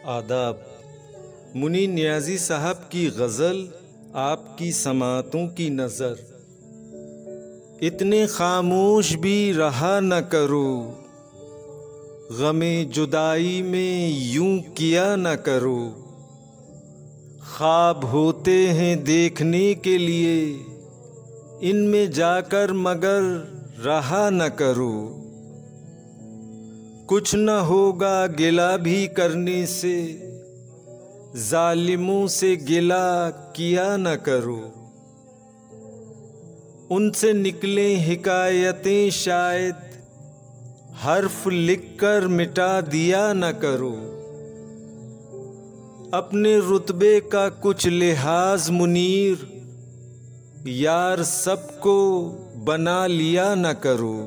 आदाब। मुनी नियाज़ी साहब की गज़ल आपकी समातों की नज़र। इतने खामोश भी रहा न करो, गमे जुदाई में यूं किया न करो। ख्वाब होते हैं देखने के लिए, इनमें जाकर मगर रहा न करो। कुछ न होगा गिला भी करने से, जालिमों से गिला किया न करो। उनसे निकले हिकायतें शायद, हर्फ लिखकर मिटा दिया न करो। अपने रुतबे का कुछ लिहाज मुनीर, यार सबको बना लिया न करो।